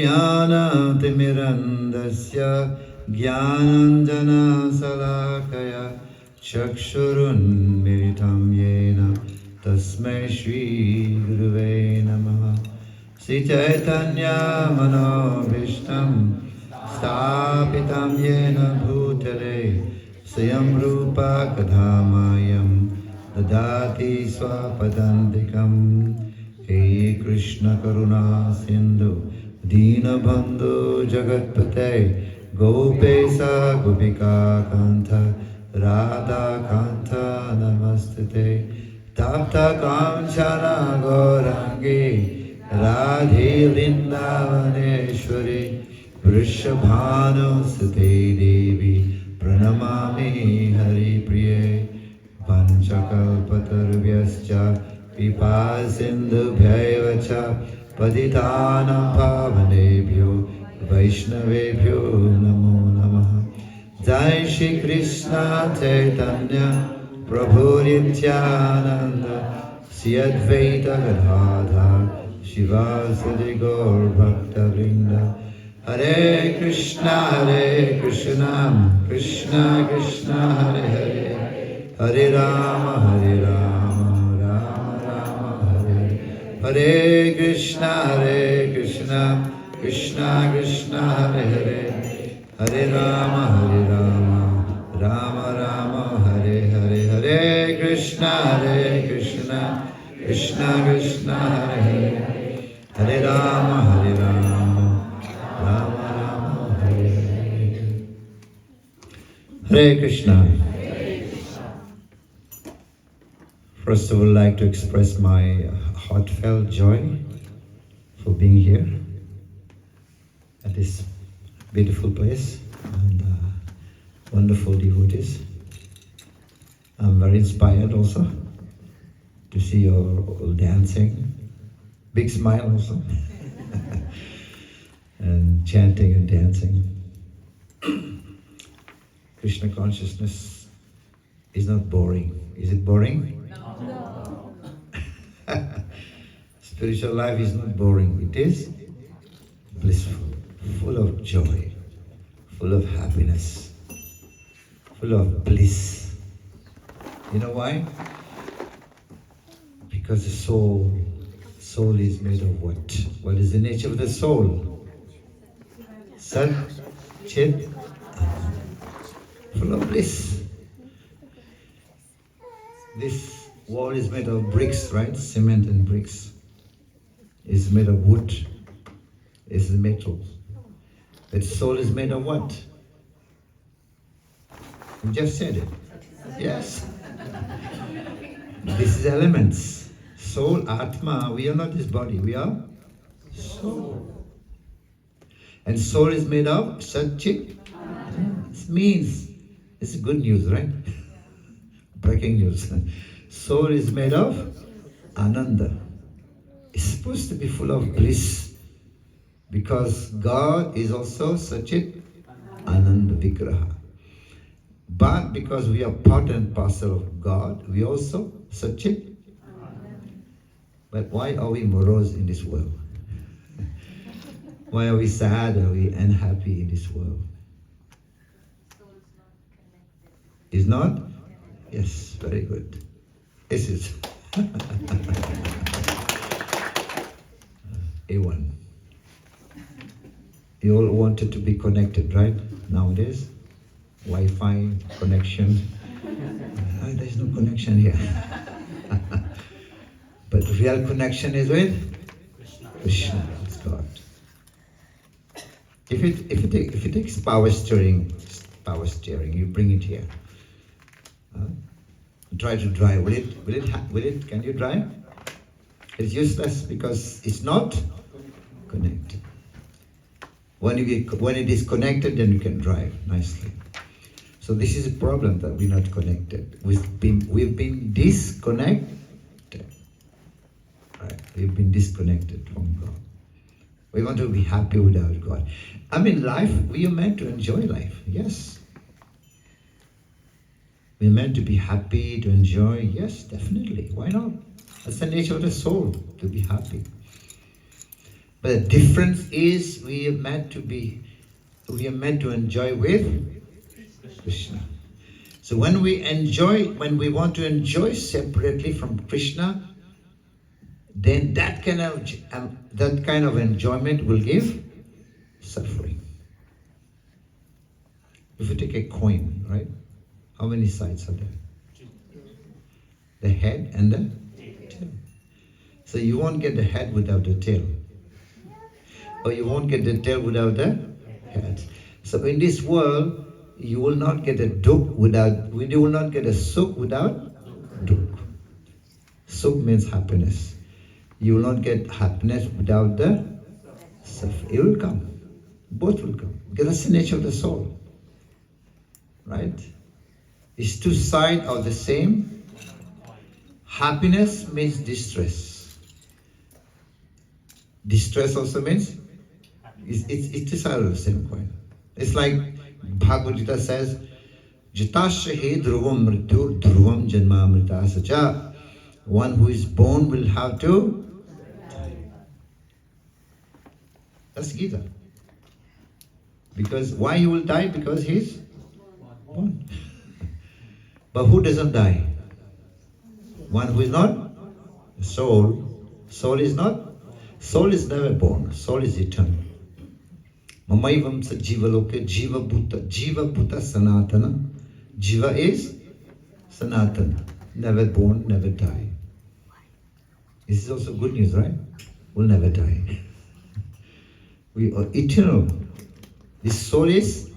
Ajnana-timirandasya Jnananjana-salakaya Chakshurunmilitam yena Tasmai Shri Guruve Namaha. Sri Chaitanya Manobhishtam Stapitam yena bhutale Swayam Rupa Kadhamayam Dadati Swapadantikam. He Krishna Karuna Sindhu Dinabandhu Jagatpate Gopesa Gopika Kanta Radha Kanta Namastute Tapta Kanchana Gaurangi Radhe Vrindavaneshwari Vrishabhanu Sute Devi Pranamami Hari Priye Panchakalpatarvyascha Vipasindubhyaiva cha Patitanam pavanebhyo Vaishnavebhyo namo namaha. Jai Shri Krishna Chaitanya Prabhu Nityananda Shri Advaita Gadadhar Shivasadi Gaur Bhakta Vrinda. Hare Krishna Krishna Krishna Hare Hare Hare Rama Hare Krishna Krishna Krishna Hare Hare Hare Rama Rama Rama Hare Hare Hare Krishna Krishna Krishna Hare Hare Hare Rama Rama Rama Hare Hare. Hare Krishna. First I would like to express my heartfelt joy for being here at this beautiful place and wonderful devotees. I'm very inspired also to see you all dancing. Big smile also. And chanting and dancing. Krishna consciousness is not boring. Is it boring? No. Spiritual life is not boring. It is blissful, full of joy, full of happiness, full of bliss. You know why? Because the soul is made of what? What is the nature of the soul? Sat, Chit, full of bliss. This wall is made of bricks, right? Cement and bricks. It's made of wood. It's metal. But soul is made of what? You just said it. Yes. This is elements. Soul, Atma, we are not this body, we are soul. And soul is made of Sat-Chit. This means, it's good news, right? Breaking news. Soul is made of Ananda. It's supposed to be full of bliss because God is also Sat-Chit Ananda Vigraha. But because we are part and parcel of God, we also Sat-Chit. But why are we morose in this world? Why are we sad? Are we unhappy in this world? Is not? Yes, very good. This is A1. You all wanted to be connected, right? Nowadays, Wi-Fi connection. There's no connection here. But real connection is with Krishna, it's God. If it takes power steering, you bring it here. Try to drive. Will it? Can you drive? It's useless because it's not connected. When it is connected, then you can drive nicely. So this is a problem that we're not connected. We've been disconnected. Right? We've been disconnected from God. We want to be happy without God. I mean, life, we are meant to enjoy life. Yes. We're meant to be happy, to enjoy. Yes, definitely. Why not? That's the nature of the soul, to be happy. But the difference is we are meant to enjoy with Krishna. So when we want to enjoy separately from Krishna, then that kind of enjoyment will give suffering. If you take a coin, right? How many sides are there? The head and the tail. So you won't get the head without the tail. Or you won't get the tail without the head. So in this world, you will not get a dukh you will not get a sukh without dukh. Sukh means happiness. You will not get happiness without the suffering. It will come. Both will come. Because that's the nature of the soul. Right? It's two sides of the same. Happiness means distress. Distress also means it's two sides of the same coin. It's like Bhagavad Gita says, Jitasya he dhruvam mrityu dhruvam janma amrita sacha. One who is born will have to die. That's Gita. Because why he will die? Because he's born. But who doesn't die? One who is not? Soul. Soul is not? Soul is never born. Soul is eternal. Mamaivam sa jiva loke jiva bhuta sanatana. Jiva is sanatana. Never born, never die. This is also good news, right? We'll never die. We are eternal. This soul is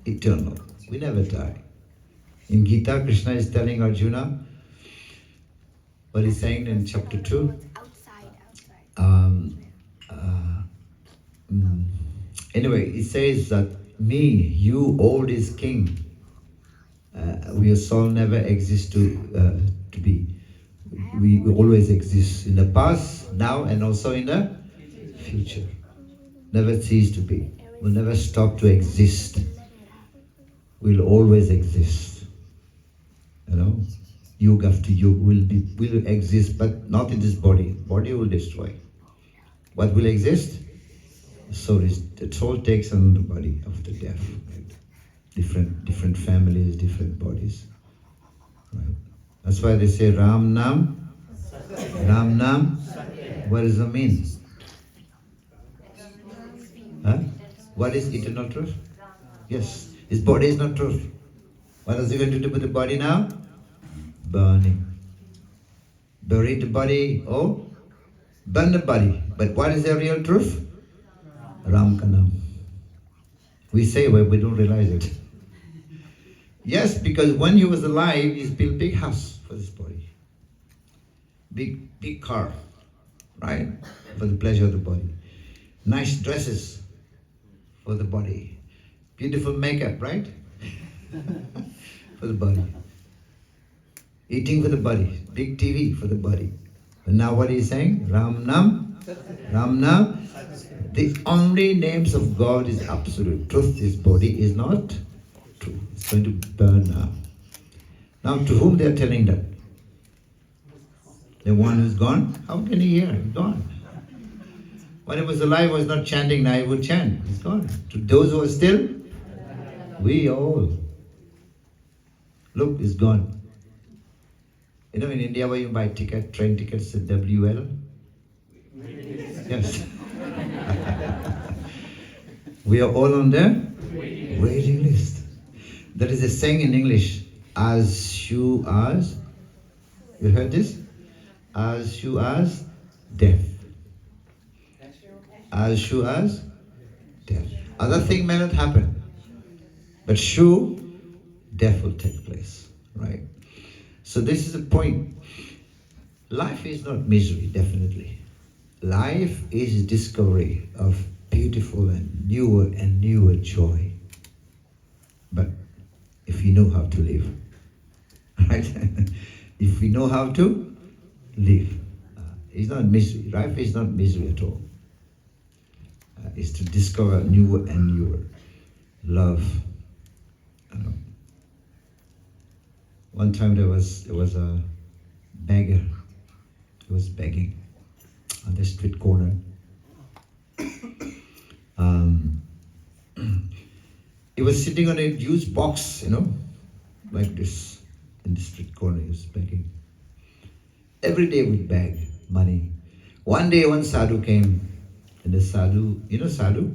eternal. We never die. In Gita, Krishna is telling Arjuna, what he's saying in chapter 2. Anyway, it says that me, you, old is king. Your soul never exists to be. We always exist in the past, now, and also in the future. Never cease to be. We'll never stop to exist. We'll always exist. You know, yug after yug will exist, but not in this body. Body will destroy. What will exist? The soul takes on the body after death. Right? Different families, different bodies. Right? That's why they say Ram Nam. Ram Nam. What does it mean? Huh? What is eternal truth? Yes. His body is not truth. What is he going to do with the body now? Burning. Bury the body, burn the body. But what is the real truth? Ram Kanam. We say, but we don't realize it. Yes, because when he was alive, he built big house for this body. Big car, right? For the pleasure of the body. Nice dresses for the body. Beautiful makeup, right? For the body. Eating for the body. Big TV for the body. And now what he's saying? Ram Nam. Ram Nam. The only names of God is absolute truth. This body is not true. It's going to burn now. Now to whom they are telling that? The one who's gone? How can he hear? He's gone. When he was alive, was not chanting, now he would chant. He's gone. To those who are still, we all. Look, he's gone. You know, in India, where you buy train tickets at WL? Yes. We are all on the waiting list. There is a saying in English, as sure as, you heard this? As sure as death. As sure as death. Other thing may not happen, but sure, death will take place, right? So this is the point. Life is not misery, definitely. Life is discovery of beautiful and newer joy. But if you know how to live, right? If we know how to live, it's not misery. Life is not misery at all. It's to discover newer and newer love. One time there was a beggar who was begging on the street corner. Um, he was sitting on a huge box, like this, in the street corner. He was begging. Every day would beg money. One day, one sadhu came, and the sadhu, sadhu?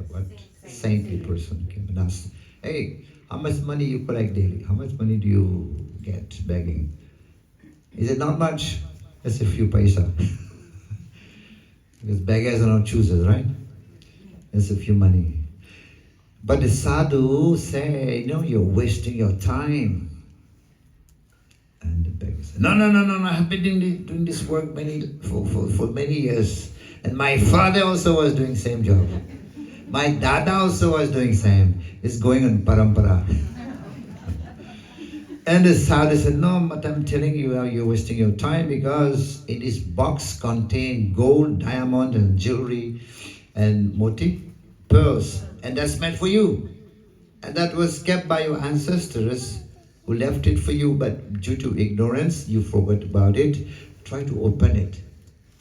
What saintly person came and asked, "Hey, how much money you collect daily? How much money do you get begging?" He said, "Not much, just a few paisa." Because beggars are not choosers, right? Just a few money. But the sadhu said, "You're wasting your time." And the beggar said, No, I have been doing this work for many years. And my father also was doing same job. My dada also was doing same. It's going on parampara. And the sadhu said, "No, but I'm telling you, you're wasting your time, because in this box contain gold, diamond, and jewelry, and moti, pearls. And that's meant for you. And that was kept by your ancestors who left it for you, but due to ignorance, you forgot about it. Try to open it.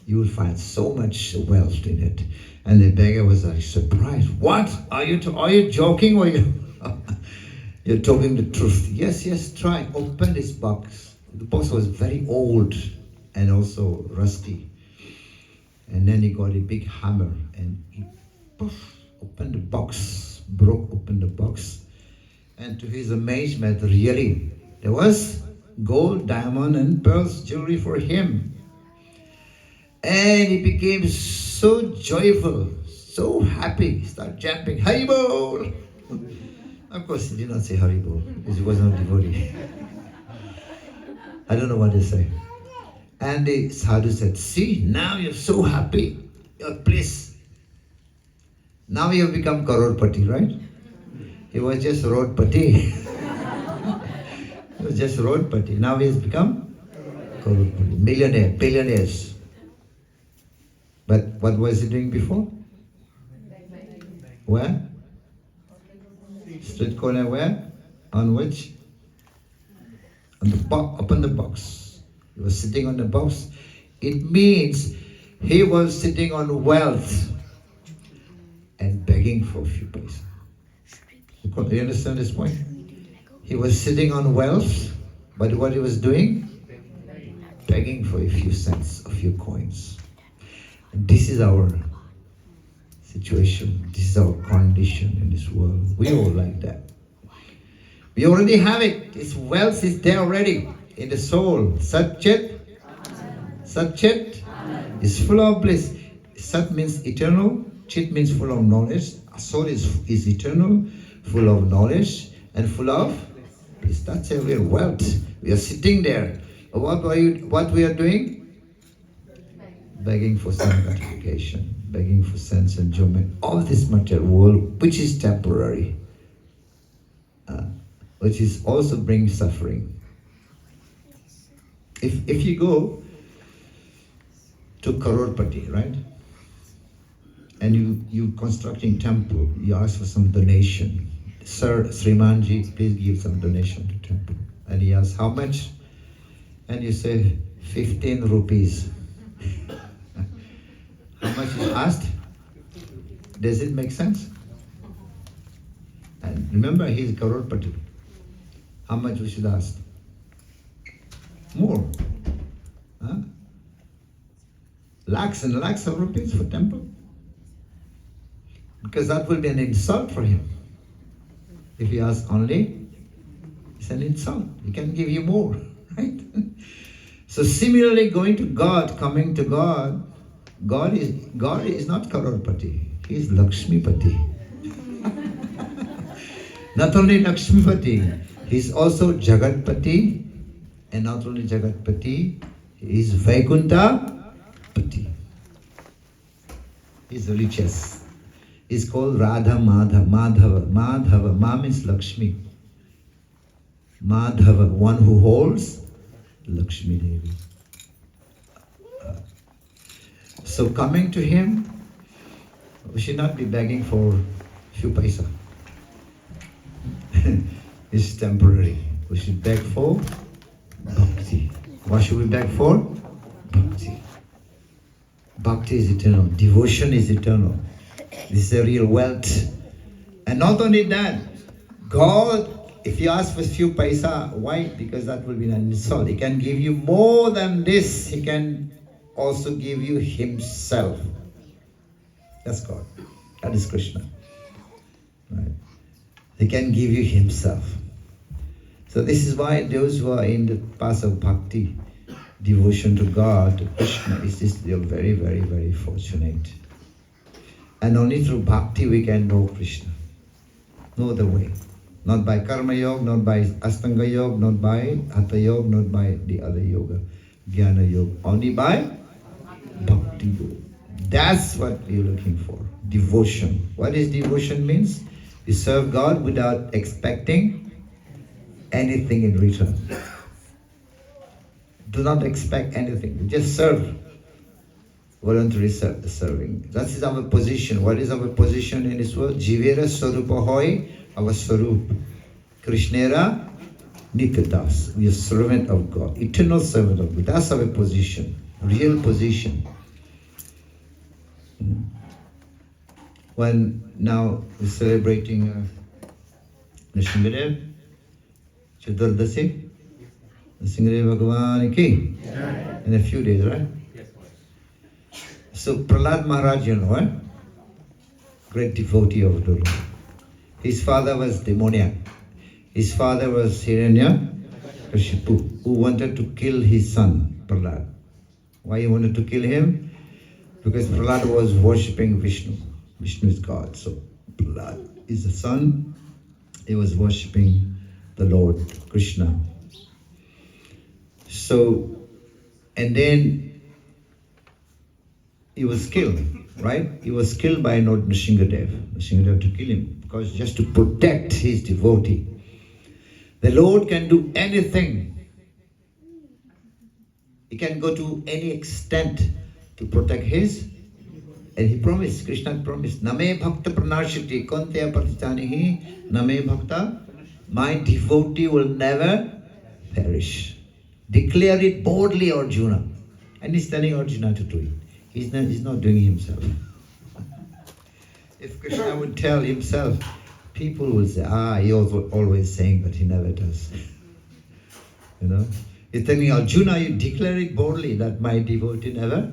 You will find so much wealth in it." And the beggar was like surprised. "What? Are you joking, or you're talking the truth?" Yes, try. Open this box. The box was very old and also rusty. And then he got a big hammer and he opened the box, broke open the box. And to his amazement, really, there was gold, diamond, and pearls jewelry for him. And he became so joyful, so happy. He started jumping, "Haribol!" Of course, he did not say Haribol, because he was not devotee. I don't know what they say. And the sadhu said, "See, now you're so happy. You're pleased. Now you have become Karorpati, right? He was just Rodpati." He was just Rodpati. Now he has become Karorpati. Millionaire, billionaires. But what was he doing before? Where? Street corner where? On which? On the upon the box. He was sitting on the box. It means he was sitting on wealth and begging for a few paisa. You understand this point? He was sitting on wealth, but what he was doing? Begging for a few cents, a few coins. And this is our situation. This is our condition in this world. We all like that. We already have it. This wealth is there already in the soul. Satchit. Satchit is full of bliss. Sat means eternal. Chit means full of knowledge. Soul is eternal, full of knowledge, and full of bliss. That's a real wealth. We are sitting there. What we are doing? Begging for some gratification, begging for sense enjoyment of this material world, which is temporary, which is also brings suffering. If you go to Karorpati, right, and you constructing temple, you ask for some donation. "Sir, Srimanji, please give some donation to temple." And he asks, "How much?" And you say, 15 rupees. How much is asked? Does it make sense? And remember, he is Karorpati. How much we should ask? More. Huh? Lakhs and lakhs of rupees for temple. Because that will be an insult for him. If he asks only, it's an insult. He can give you more, right? So similarly, going to God, coming to God, God is not Karorpati. He is Lakshmipati. Not only Lakshmipati, he is also Jagatpati, and not only Jagatpati, he is Vaikuntha-pati. He is the richest. He is called Radha Madhava. Madhava. Ma means Lakshmi. Madhava, one who holds Lakshmi Devi. So coming to him, we should not be begging for few paisa. It's temporary. We should beg for bhakti. What should we beg for? Bhakti. Bhakti is eternal. Devotion is eternal. This is a real wealth. And not only that, God, if you ask for few paisa, why? Because that will be an insult. He can give you more than this. He can also give you Himself. That's God. That is Krishna. Right? He can give you Himself. So this is why those who are in the path of bhakti, devotion to God, to Krishna, they are very, very, very fortunate. And only through bhakti we can know Krishna. No other way. Not by karma yoga, not by astanga yoga, not by hatha yoga, not by the other yoga, jnana yoga. Only by bhakti yoga. That's what we're looking for. Devotion. What is devotion means? You serve God without expecting anything in return. Do not expect anything. Just serve. Voluntary serving. That is our position. What is our position in this world? Jivera Swarupa Hoy, our Swarup. Krishnera Nityadas. We are servant of God. Eternal servant of God. That's our position. Real position. When now we're celebrating Nrsimhadev, Chaturdasi, Nrsimhadev Bhagavan ki, in a few days, right? So Prahlad Maharaj, you know, right? Great devotee of the Lord. His father was demoniac. His father was Hiranyakashipu, who wanted to kill his son, Prahlad. Why he wanted to kill him? Because Prahlad was worshipping Vishnu. Vishnu is God. So Prahlad is the son. He was worshipping the Lord Krishna. So, and then he was killed, right? He was killed by Lord Nrsimhadev. Nrsimhadev to kill him, because just to protect his devotee. The Lord can do anything. He can go to any extent to protect his. And he promised, Krishna promised, Name Bhakta Pranashiti, Kontya Pratitanihi, Name Bhakta, my devotee will never perish. Declare it boldly, Arjuna. And he's telling Arjuna to do it. He's not doing it himself. If Krishna would tell himself, people will say, he also always saying, but he never does. You know? He's telling Arjuna, you declare it boldly that my devotee never.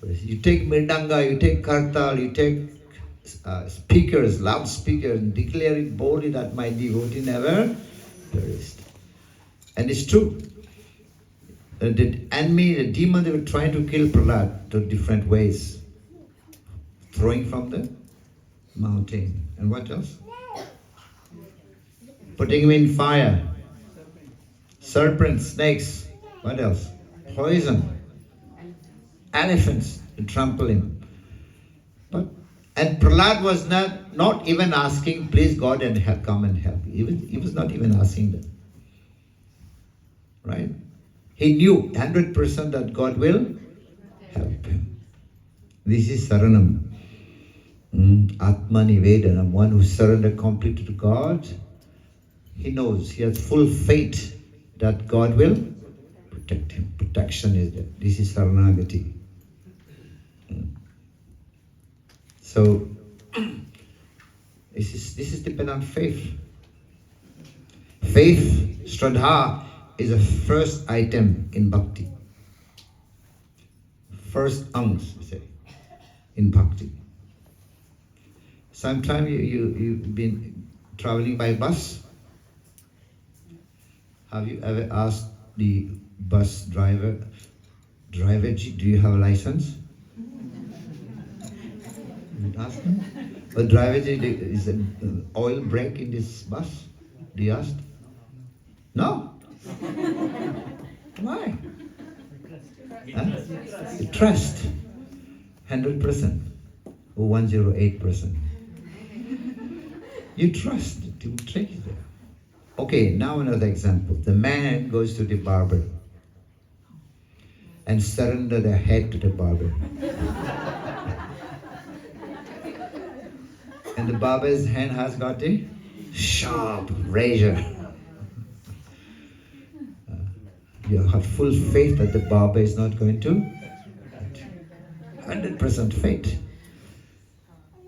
You take mridanga, you take kartal, you take speakers, loudspeakers, and declare it boldly that my devotee never perished. And it's true. The enemy, the demon, they were trying to kill Prahlad in different ways. Throwing from the mountain. And what else? Putting him in fire. Serpents, snakes. What else? Poison. Elephants to trample him. And Prahlad was not even asking, please God and come and help. He was not even asking them. Right? He knew 100% that God will help him. This is Saranam. Atma Nivedanam, one who surrendered completely to God. He knows, he has full faith that God will protect him. Protection is there. This is Saranagati. So, this is dependent on faith. Faith, Shraddha, is the first item in bhakti. First angs, we say, in bhakti. Sometime you've been traveling by bus. Have you ever asked the bus driver, do you have a license? You ask him? But driver, is an oil break in this bus? Do you ask? No. Why? Trust. 100%. Or 108%. You trust it will take you there. Okay, now another example. The man goes to the barber and surrender their head to the barber. And the barber's hand has got a sharp razor. You have full faith that the barber is not going to. 100% faith.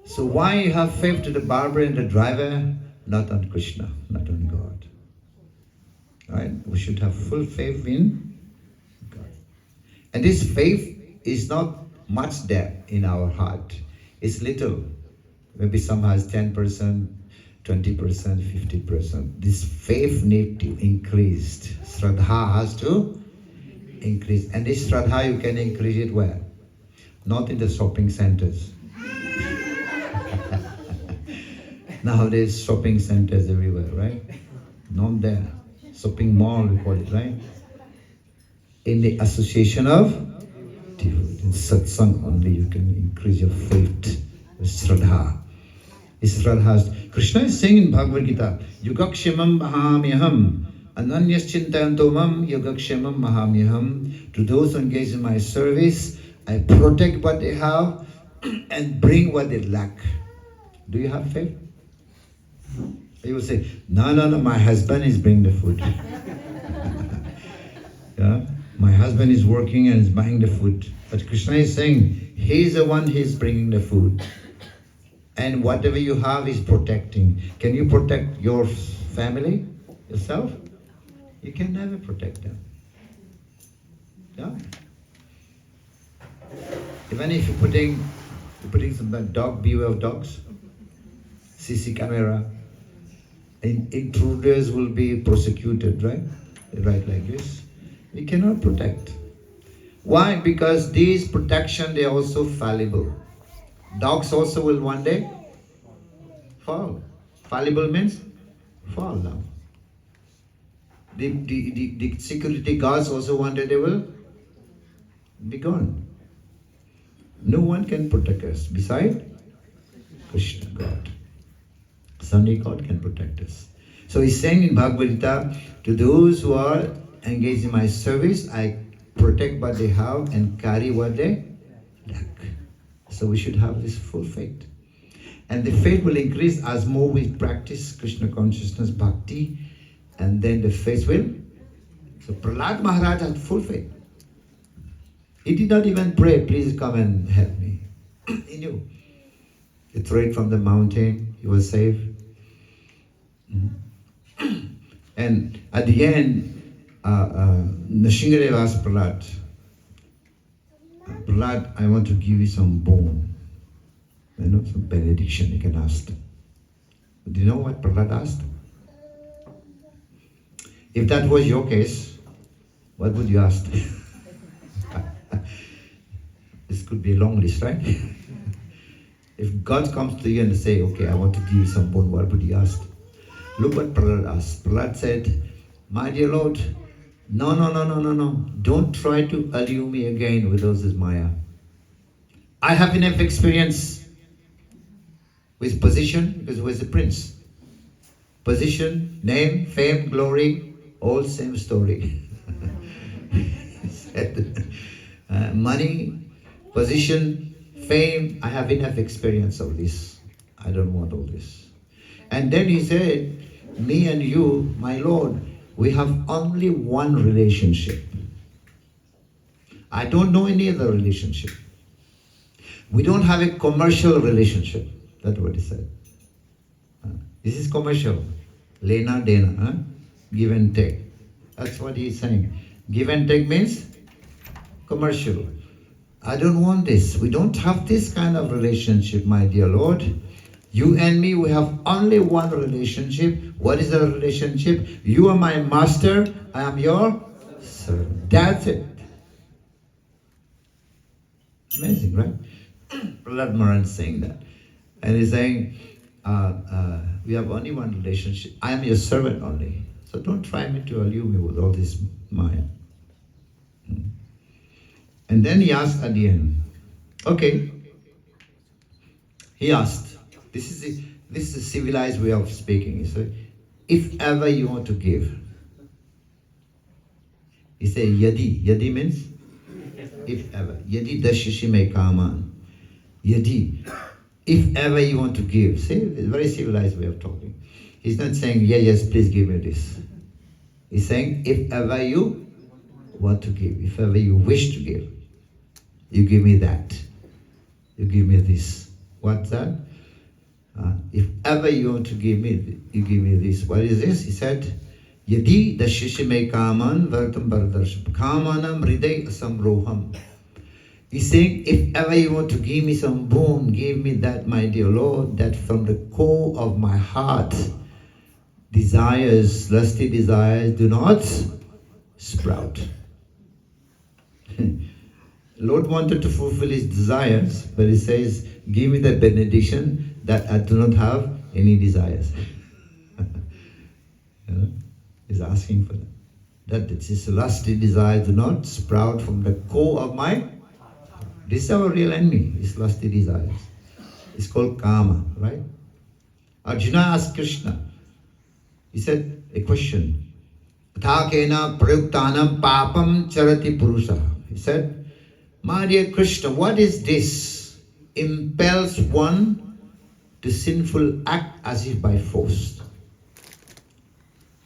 So why you have faith to the barber and the driver, not on Krishna, not on God? Right? We should have full faith in God. And this faith is not much there in our heart. It's little. Maybe some has 10%, 20%, 50%. This faith needs to increase. Shraddha has to increase. And this Shraddha you can increase it where? Not in the shopping centers. Nowadays shopping centers everywhere, right? Not there. Shopping mall we call it, right? In the association of devotees. In satsang only you can increase your faith with Shraddha. Krishna is saying in Bhagavad Gita, Yugakshemam mahamyaham, ananyaschintayanto mam yugakshemam mahamyaham. To those who engage in my service, I protect what they have and bring what they lack. Do you have faith? You will say, no, my husband is bringing the food. Yeah? My husband is working and is buying the food. But Krishna is saying, he's the one who is bringing the food. And whatever you have is protecting. Can you protect your family, yourself? You can never protect them. Yeah? Even if you're putting some dog, beware of dogs, CC camera, intruders will be prosecuted, right? Right like this. We cannot protect. Why? Because these protection, they are also fallible. Dogs also will one day fall. Fallible means fall down. The security guards also one day they will be gone. No one can protect us beside Krishna, God. Only God can protect us. So he's saying in Bhagavad Gita, to those who are engaged in my service, I protect what they have and carry what they lack. So we should have this full faith. And the faith will increase as more we practice Krishna consciousness, bhakti, and then the faith will. So Prahlad Maharaj had full faith. He did not even pray, please come and help me. He knew. He threw it from the mountain, he was safe. And at the end, Nrsimhadev asked Prahlad, Prahlad, I want to give you some bone. Some benediction you can ask. Do you know what Prahlad asked? If that was your case, what would you ask? This could be a long list, right? If God comes to you and say, okay, I want to give you some bone, what would you ask? Look what Prahlad asked. Prahlad said, my dear Lord, no. Don't try to allure me again with those Maya. I have enough experience with position because he was a prince. Position, name, fame, glory, all same story. He said, money, position, fame, I have enough experience of this. I don't want all this. And then he said, me and you, my Lord, we have only one relationship. I don't know any other relationship. We don't have a commercial relationship. That's what he said. This is commercial. Lena dena, give and take. That's what he's saying. Give and take means commercial. I don't want this. We don't have this kind of relationship, my dear Lord. You and me, we have only one relationship. What is the relationship? You are my master, I am your servant. That's it. Amazing, right? Prahlad Maharaj is saying that. And he's saying, we have only one relationship. I am your servant only. So don't try me to allure me with all this Maya. And then he asked at the end, okay. He asked, this is a civilized way of speaking. He said, if ever you want to give. He said, yadi. Yadi means if ever. Yadi dashishi me kaman. Yadi. If ever you want to give. See, it's a very civilized way of talking. He's not saying, yes, please give me this. He's saying, if ever you want to give, if ever you wish to give, you give me that. you give me this. What's that? If ever you want to give me, you give me this. What is this? He said, Yadi dashishime kaman vartam baradarsham kamanam hriday asamroham. He's saying, if ever you want to give me some boon, give me that, my dear Lord, that from the core of my heart, desires, lusty desires, do not sprout. Lord wanted to fulfill his desires, but he says, give me that benediction that I do not have any desires. You know? He's asking for that. That this lusty desire do not sprout from the core of my heart. This is our real enemy, these lusty desires. It's called kama, right? Arjuna asked Krishna, he said, a question. Athakena prayuktanam papam charati purusha. He said, my dear Krishna, what is this? Impels one to sinful act as if by force.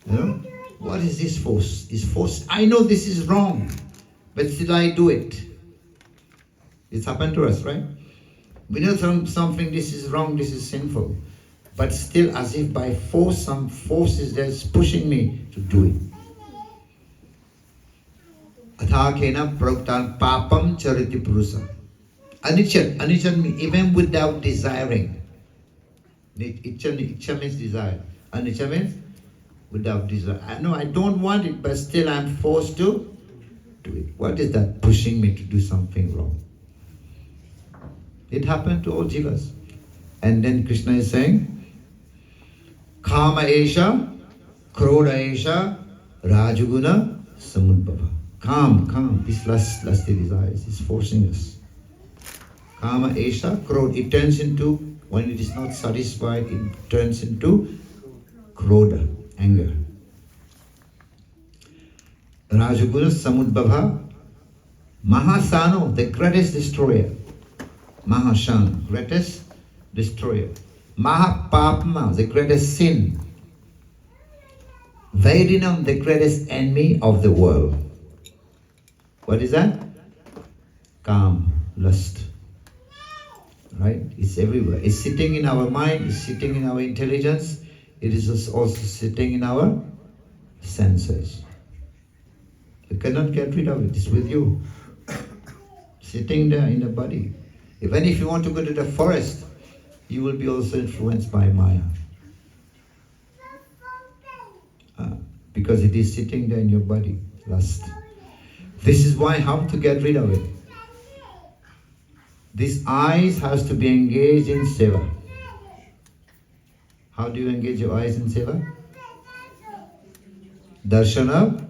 You know? What is this force? Is force? I know this is wrong, but still I do it. It's happened to us, right? We know something, this is wrong, this is sinful. But still, as if by force, some force is there pushing me to do it. Athakena proktan papam chariti purusa. Anicca means even without desiring. Iccha means desire. Anicca means without desire. I know I don't want it, but still I'm forced to do it. What is that pushing me to do something wrong? It happened to all jivas. And then Krishna is saying, Kama esha, Krodha esha, Rajaguna samudbhava. Calm, this lusty desires is forcing us. Kama esha, Krodha, it turns into, when it is not satisfied, it turns into Krodha, anger. Rajaguna samudbhava, Mahasano, the greatest destroyer. Mahashan, greatest destroyer. Mahapapma, the greatest sin. Vairinam, the greatest enemy of the world. What is that? Kam, lust. Right? It's everywhere. It's sitting in our mind, it's sitting in our intelligence, it is also sitting in our senses. You cannot get rid of it, it's with you. Sitting there in the body. Even if you want to go to the forest, you will be also influenced by Maya. Because it is sitting there in your body, lust. This is why how to get rid of it. These eyes has to be engaged in seva. How do you engage your eyes in seva? Darshana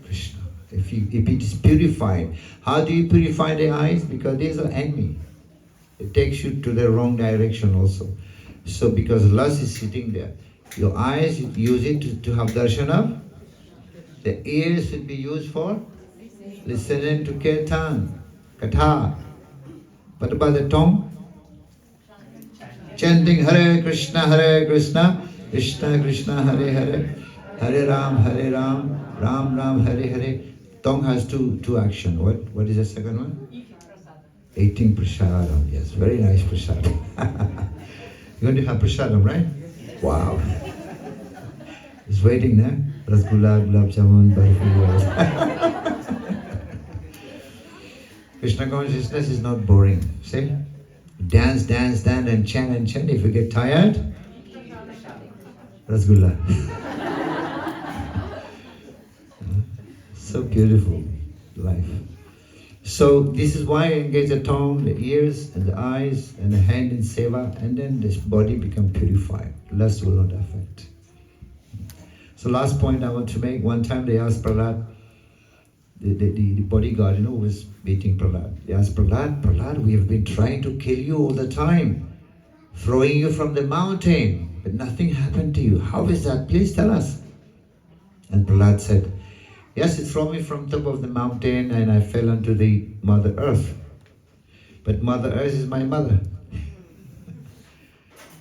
Krishna. If it is purified. How do you purify the eyes? Because these are enemy. It takes you to the wrong direction also. So because lust is sitting there, your eyes, you use it to have darshana. The ears should be used for listening to kirtan, katha. What about the tongue? Chanting Hare Krishna, Krishna Krishna, Hare Hare, Hare Ram, Ram Ram, Hare Hare. Tongue has two action. What is the second one? Eating prasadam. Yes, very nice prasadam. You're going to have prasadam, right? Wow. It's waiting there. Rasgulla, gulab jamun, barfi. Krishna consciousness is not boring. See? Dance, and chant. If you get tired, Rasgulla. So beautiful life. So this is why I engage the tongue, the ears, and the eyes, and the hand in seva, and then this body become purified. Lust will not affect. So last point I want to make. One time they asked Prahlad, the bodyguard, who was beating Prahlad. They asked Prahlad, we have been trying to kill you all the time, throwing you from the mountain, but nothing happened to you. How is that? Please tell us. And Prahlad said, yes, it threw me from top of the mountain and I fell onto the Mother Earth. But Mother Earth is my mother.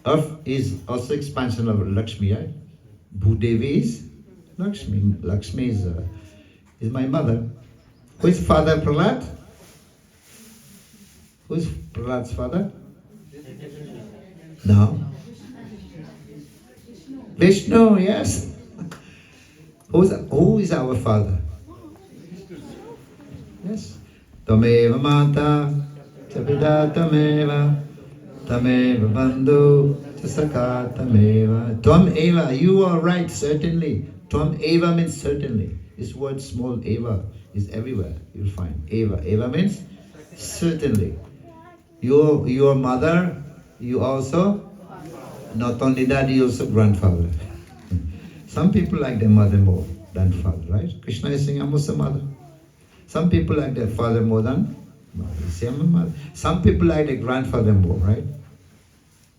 Earth is also expansion of Lakshmi, right? Bhudevi is Lakshmi. Lakshmi is my mother. Who is Father Prahlad? Who's Prahlad's father? No. Vishnu, yes. Who is our father? Yes. Tameva mata, chapida tameva, tameva bandhu, chasaka tameva. Tvam eva, you are right, certainly. Tvam eva means certainly. This word small eva is everywhere, you'll find. Eva. Eva means certainly. Your mother, you also, not only that, you also grandfather. Some people like their mother more than father, right? Krishna is saying, I'm also mother. Some people like their father more than mother. Say, I'm a mother. Some people like their grandfather more, right?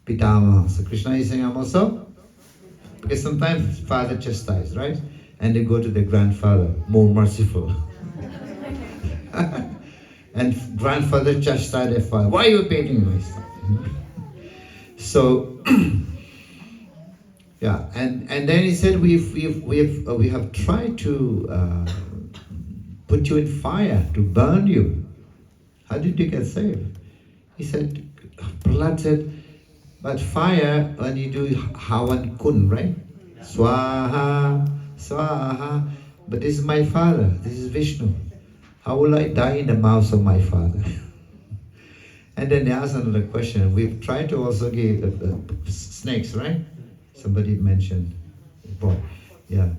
Pitama. So Krishna is saying, I'm also. Because sometimes father chastise, right? And they go to their grandfather, more merciful. And grandfather chastise their father. Why are you beating me? So, yeah, and then he said, we have tried to put you in fire, to burn you. How did you get saved? He said, Prahlad said, but fire, when you do Havan Kun, right? Swaha, Swaha. But this is my father, this is Vishnu. How will I die in the mouth of my father? And then they asked another question. We've tried to also give snakes, right? Somebody mentioned, yeah,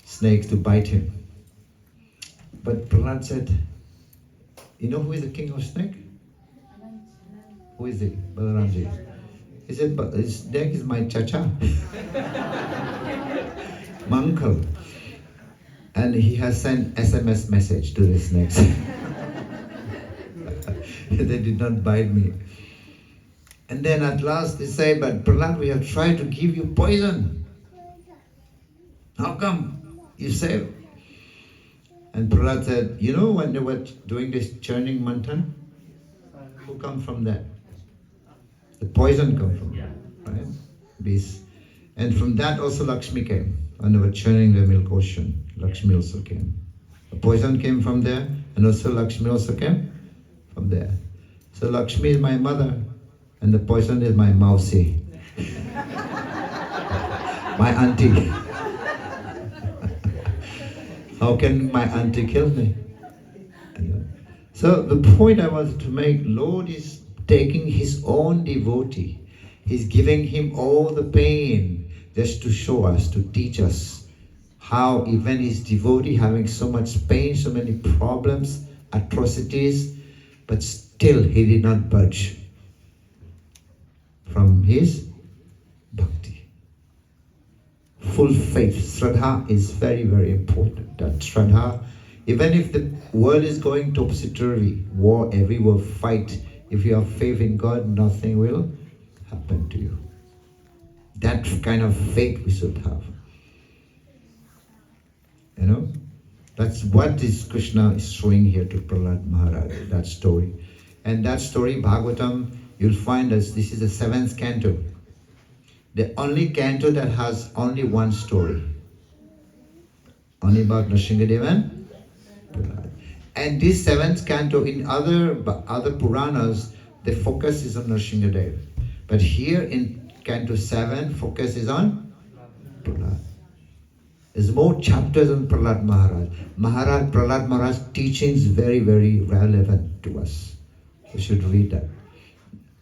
snakes to bite him. But Prahlad said, you know who is the king of snake? Who is it? Balaramji. He said, but snake is my chacha. My uncle. And he has sent SMS message to the snakes. They did not bite me. And then at last they say, but Prahlad, we have tried to give you poison. How come you say? And Prahlad said, you know when they were doing this churning manthan, who come from that? The poison come from that, right? This. And from that also Lakshmi came. When they were churning the milk ocean, Lakshmi also came. The poison came from there, and also Lakshmi also came from there. So Lakshmi is my mother, and the poison is my mausi. My auntie. How can my auntie kill me? So the point I wanted to make, Lord is taking his own devotee. He's giving him all the pain just to show us, to teach us how even his devotee having so much pain, so many problems, atrocities, but still he did not budge from his bhakti. Full faith, Shraddha is very, very important. That Shraddha, even if the world is going topsy-turvy, war, everywhere, fight, if you have faith in God, nothing will happen to you. That kind of faith we should have. You know? That's what this Krishna is showing here to Prahlad Maharaj, that story. And that story, Bhagavatam, you'll find us, this is the 7th canto. The only canto that has only one story. Only about Nrsimhadev and Prahlad. And this 7th canto, in other Puranas, the focus is on Nrsimhadev. But here in Canto 7, focus is on Prahlad. There's more chapters on Prahlad Maharaj. Prahlad Maharaj's teaching is very, very relevant to us. We should read that.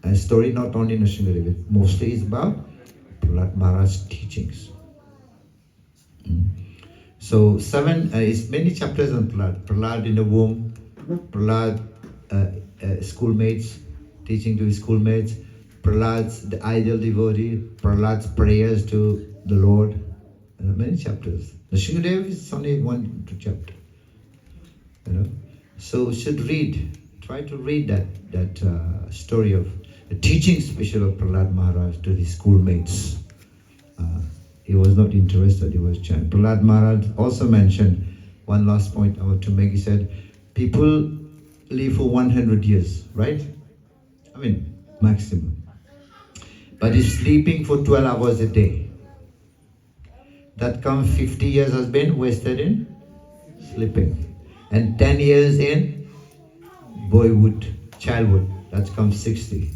And story not only in Nrsimhadev, mostly is about Prahlad Maharaj's teachings. So 7 is many chapters on Prahlad. Prahlad in the womb, Prahlad schoolmates, teaching to his schoolmates, Prahlad's the ideal devotee, Prahlad's prayers to the Lord. Many chapters. Nrsimhadev is only 1-2 chapters. You know, so we should read. Try to read that story of the teaching special of Prahlad Maharaj to his schoolmates. He was not interested. He was chanting. Prahlad Maharaj also mentioned one last point I want to make. He said, people live for 100 years, right? I mean, maximum. But he's sleeping for 12 hours a day. That comes 50 years has been wasted in sleeping. And 10 years in boyhood, childhood. That comes 60.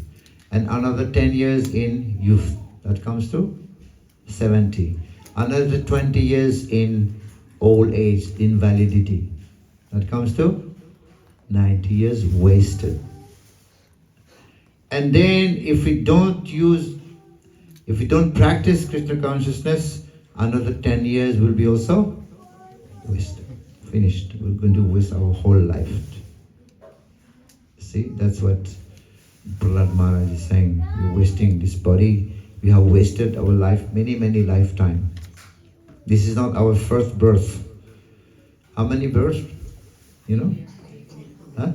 And another 10 years in youth. That comes to 70. Another 20 years in old age, invalidity. That comes to 90 years wasted. And then if we don't practice Krishna consciousness, another 10 years will be also wasted. Finished. We're going to waste our whole life. See, that's what Prahlad Maharaj is saying. We're wasting this body. We have wasted our life, many, many lifetimes. This is not our first birth. How many births? You know? Huh?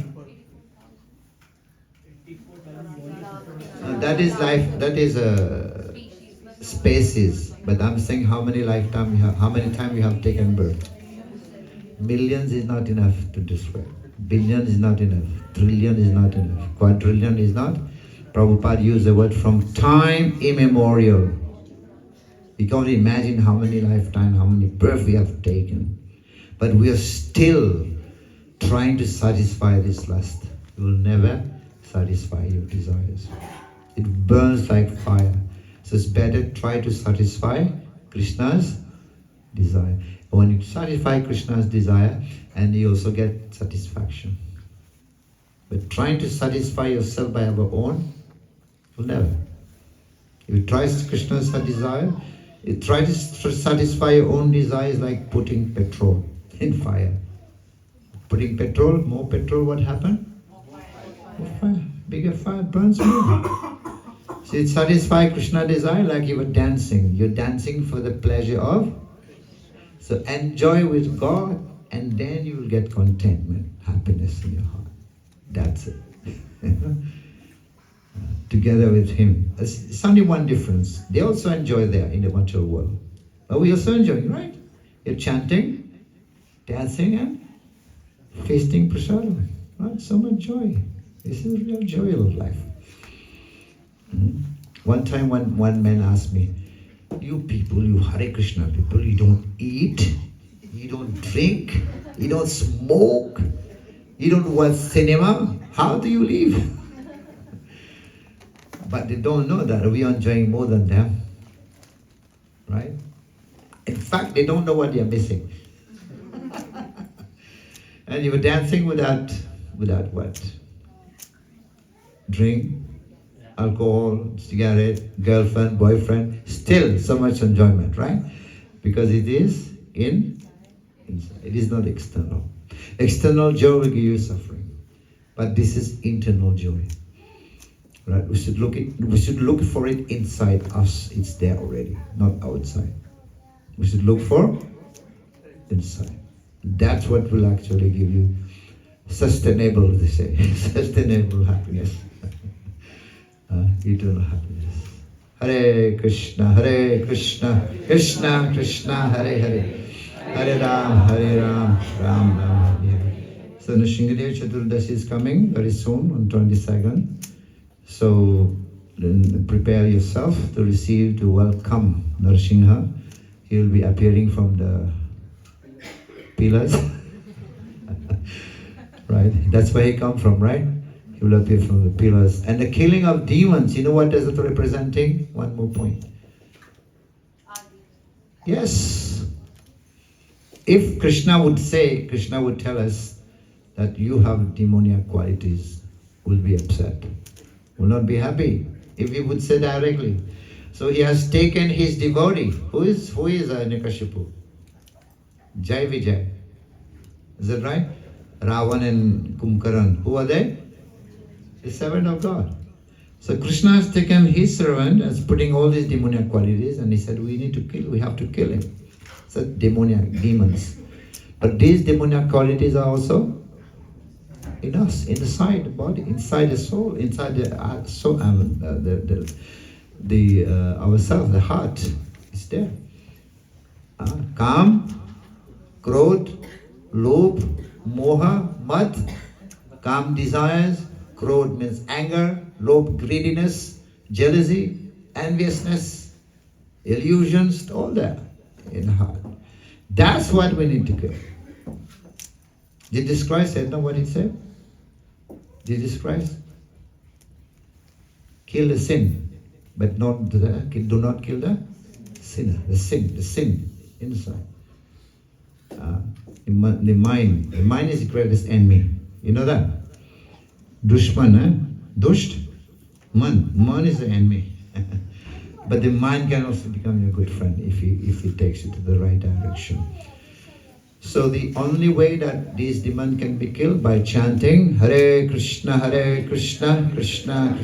That is life, that is species. But I'm saying how many lifetime you have, how many times you have taken birth. Millions is not enough to describe. Billion is not enough. Trillion is not enough. Quadrillion is not. Prabhupada used the word from time immemorial. You can't imagine how many lifetimes, how many births we have taken. But we are still trying to satisfy this lust. You will never satisfy your desires. It burns like fire. So it's better try to satisfy Krishna's desire. When you satisfy Krishna's desire, and you also get satisfaction. But trying to satisfy yourself by our own, you'll never. If you try Krishna's desire, you try to satisfy your own desires like putting petrol in fire. Putting petrol, more petrol, what happened? More fire. Bigger fire burns more. So it satisfies Krishna desire like you were dancing. You're dancing for the pleasure of. So enjoy with God, and then you will get contentment, happiness in your heart. That's it. Together with Him. It's only one difference. They also enjoy there in the material world. But we also enjoy, right? You're chanting, dancing, and feasting prasadam. Right? So much joy. This is real joy of life. One time one man asked me, you people, you Hare Krishna people, you don't eat, you don't drink, you don't smoke, you don't watch cinema, how do you live? But they don't know that we are enjoying more than them. Right? In fact, they don't know what they are missing. And you were dancing without what? Drink, alcohol, cigarette, girlfriend, boyfriend, still so much enjoyment, right? Because it is inside. It is not external. External joy will give you suffering. But this is internal joy. Right? We should look for it inside us. It's there already, not outside. We should look for inside. That's what will actually give you sustainable, they say, sustainable happiness. Eternal happiness. Hare Krishna, Krishna Krishna, Hare Hare, Hare Ram, Ram Ram, Hare Hare. So Nrsimhadev Chaturdashi is coming very soon on 22nd. So prepare yourself to welcome Nrsimha. He will be appearing from the pillars. Right? That's where he come from, right? He will appear from the pillars. And the killing of demons, you know what is it representing? One more point. Yes. If Krishna would tell us that you have demoniac qualities, we'll be upset. We'll not be happy if he would say directly. So he has taken his devotee. Who is Nikashipu? Jai Vijay. Is that right? Ravan and Kumkaran. Who are they? The servant of God. So Krishna has taken his servant and putting all these demoniac qualities, and he said, we have to kill him. So demons. But these demoniac qualities are also in us, inside the body, inside the soul, inside the soul, ourselves, the heart is there. Kam, Krodh, Lobh, Moha, Mad. Kam desires, Krodh means anger, Lobh greediness, jealousy, enviousness, illusions, all that in the heart. That's what we need to kill. Did Jesus Christ say, know what he said? Jesus Christ? kill the sin, but not do not kill the sinner, the sin inside. The mind is the greatest enemy. You know that? Dushman, Dusht, man is the enemy. But the mind can also become your good friend if he takes you to the right direction. So the only way that these demons can be killed by chanting Hare Krishna, Krishna Krishna,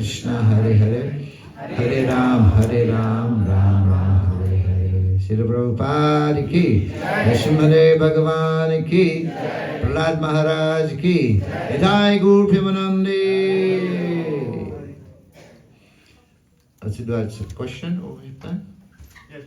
Hare Hare, Hare Ram, Ram Ram, Hare Hare. Srila Prabhupada ki, Nrsimha Bhagavan ki, Prahlad Maharaj ki, Nithai Gaur Premanande. Do I have a question over here? Yes,